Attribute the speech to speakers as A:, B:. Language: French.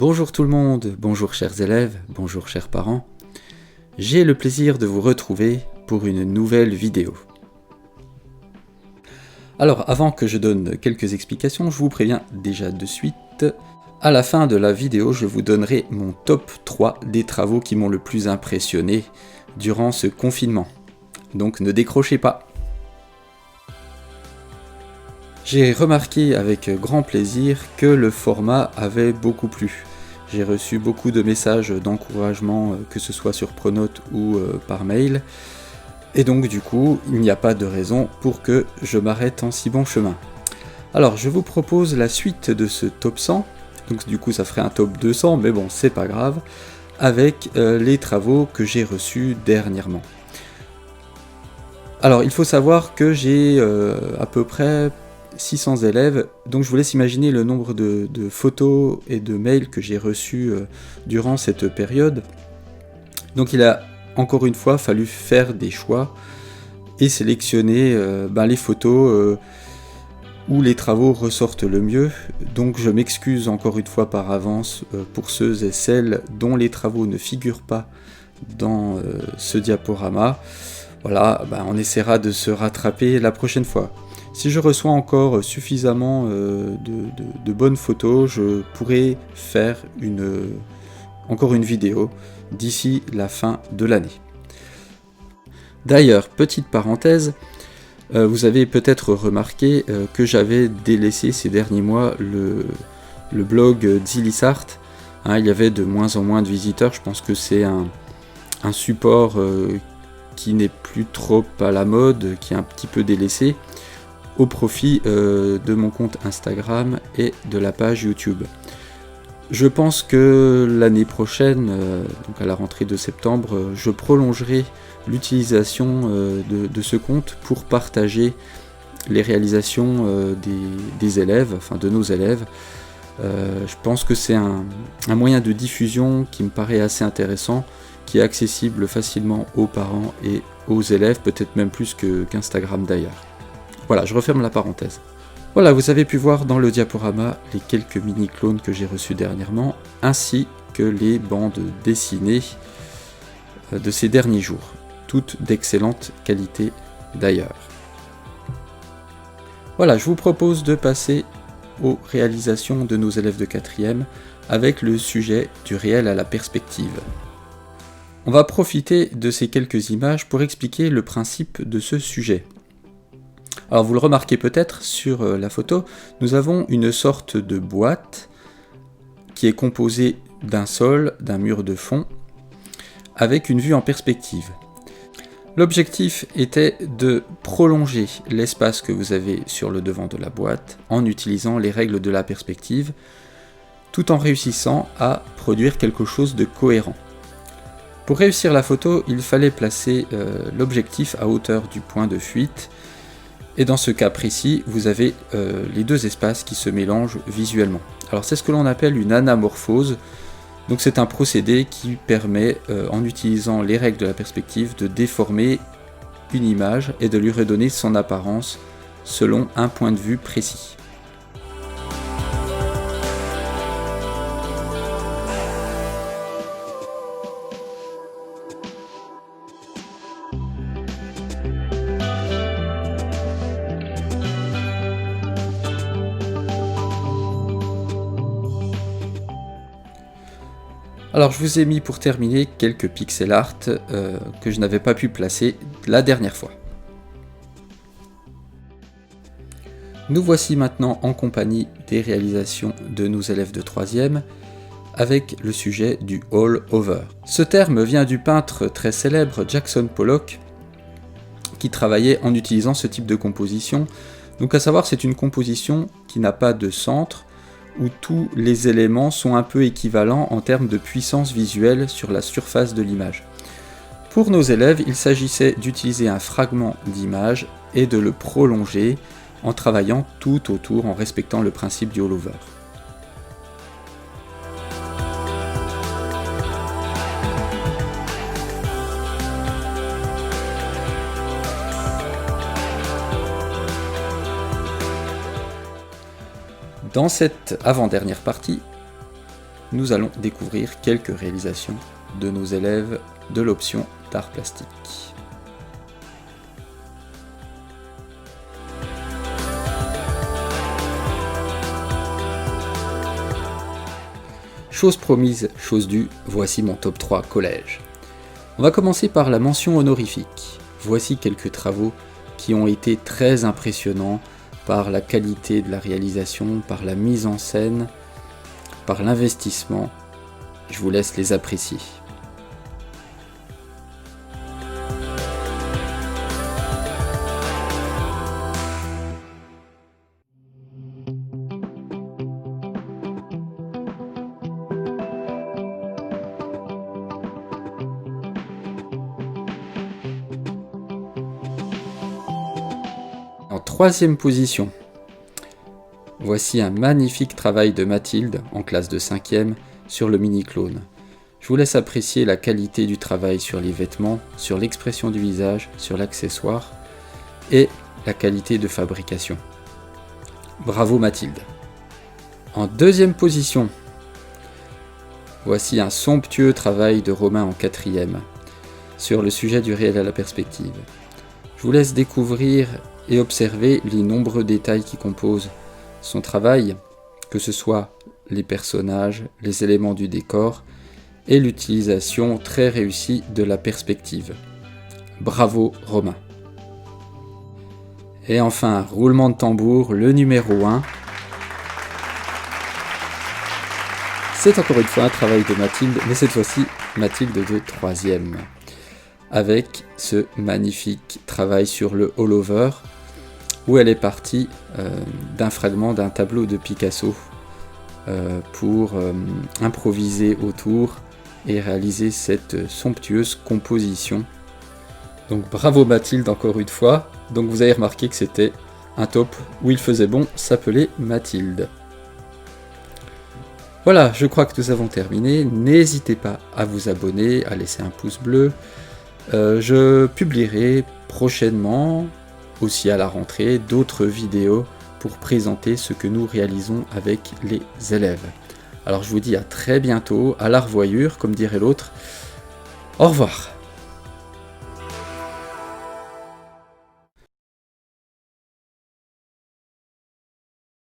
A: Bonjour tout le monde, bonjour chers élèves, bonjour chers parents. J'ai le plaisir de vous retrouver pour une nouvelle vidéo. Alors avant que je donne quelques explications, je vous préviens déjà de suite. À la fin de la vidéo, je vous donnerai mon top 3 des travaux qui m'ont le plus impressionné durant ce confinement. Donc ne décrochez pas. J'ai remarqué avec grand plaisir que le format avait beaucoup plu. J'ai reçu beaucoup de messages d'encouragement, que ce soit sur Pronote ou par mail. Et donc du coup, il n'y a pas de raison pour que je m'arrête en si bon chemin. Alors je vous propose la suite de ce top 100. Donc du coup ça ferait un top 200, mais bon c'est pas grave. Avec les travaux que j'ai reçus dernièrement. Alors il faut savoir que j'ai à peu près 600 élèves, donc je vous laisse imaginer le nombre de photos et de mails que j'ai reçus durant cette période. Donc il a encore une fois fallu faire des choix et sélectionner les photos où les travaux ressortent le mieux. Donc je m'excuse encore une fois par avance pour ceux et celles dont les travaux ne figurent pas dans ce diaporama. Voilà, on essaiera de se rattraper la prochaine fois. Si je reçois encore suffisamment de bonnes photos, je pourrai faire encore une vidéo d'ici la fin de l'année. D'ailleurs, petite parenthèse, vous avez peut-être remarqué que j'avais délaissé ces derniers mois le blog Zilissart. Il y avait de moins en moins de visiteurs, je pense que c'est un support qui n'est plus trop à la mode, qui est un petit peu délaissé, au profit de mon compte Instagram et de la page YouTube. Je pense que l'année prochaine, donc à la rentrée de septembre, je prolongerai l'utilisation de ce compte pour partager les réalisations des élèves, enfin de nos élèves. Je pense que c'est un moyen de diffusion qui me paraît assez intéressant, qui est accessible facilement aux parents et aux élèves, peut-être même plus qu'Instagram d'ailleurs. Voilà, je referme la parenthèse. Voilà, vous avez pu voir dans le diaporama les quelques mini-clones que j'ai reçus dernièrement, ainsi que les bandes dessinées de ces derniers jours, toutes d'excellente qualité d'ailleurs. Voilà, je vous propose de passer aux réalisations de nos élèves de 4e avec le sujet du réel à la perspective. On va profiter de ces quelques images pour expliquer le principe de ce sujet. Alors vous le remarquez peut-être sur la photo, nous avons une sorte de boîte qui est composée d'un sol, d'un mur de fond, avec une vue en perspective. L'objectif était de prolonger l'espace que vous avez sur le devant de la boîte en utilisant les règles de la perspective, tout en réussissant à produire quelque chose de cohérent. Pour réussir la photo, il fallait placer l'objectif à hauteur du point de fuite, et dans ce cas précis, vous avez les deux espaces qui se mélangent visuellement. Alors c'est ce que l'on appelle une anamorphose, donc c'est un procédé qui permet, en utilisant les règles de la perspective, de déformer une image et de lui redonner son apparence selon un point de vue précis. Alors je vous ai mis pour terminer quelques pixel art que je n'avais pas pu placer la dernière fois. Nous voici maintenant en compagnie des réalisations de nos élèves de 3e avec le sujet du all over. Ce terme vient du peintre très célèbre Jackson Pollock qui travaillait en utilisant ce type de composition. Donc à savoir, c'est une composition qui n'a pas de centre, où tous les éléments sont un peu équivalents en termes de puissance visuelle sur la surface de l'image. Pour nos élèves, il s'agissait d'utiliser un fragment d'image et de le prolonger en travaillant tout autour en respectant le principe du all-over. Dans cette avant-dernière partie, nous allons découvrir quelques réalisations de nos élèves de l'option d'art plastique. Chose promise, chose due, voici mon top 3 collège. On va commencer par la mention honorifique. Voici quelques travaux qui ont été très impressionnants par la qualité de la réalisation, par la mise en scène, par l'investissement. Je vous laisse les apprécier. En troisième position, voici un magnifique travail de Mathilde en classe de 5e sur le mini-clone. Je vous laisse apprécier la qualité du travail sur les vêtements, sur l'expression du visage, sur l'accessoire et la qualité de fabrication. Bravo Mathilde. En deuxième position, voici un somptueux travail de Romain en 4e sur le sujet du réel à la perspective. Je vous laisse découvrir et observer les nombreux détails qui composent son travail, que ce soit les personnages, les éléments du décor et l'utilisation très réussie de la perspective. Bravo Romain. Et enfin, roulement de tambour, le numéro 1. C'est encore une fois un travail de Mathilde, mais cette fois-ci Mathilde de 3e. Avec ce magnifique travail sur le all-over, où elle est partie d'un fragment d'un tableau de Picasso pour improviser autour et réaliser cette somptueuse composition. Donc bravo Mathilde encore une fois. Donc vous avez remarqué que c'était un top où il faisait bon s'appeler Mathilde. Voilà, je crois que nous avons terminé. N'hésitez pas à vous abonner, à laisser un pouce bleu. Je publierai prochainement, aussi à la rentrée, d'autres vidéos pour présenter ce que nous réalisons avec les élèves. Alors je vous dis à très bientôt, à la revoyure, comme dirait l'autre. Au revoir.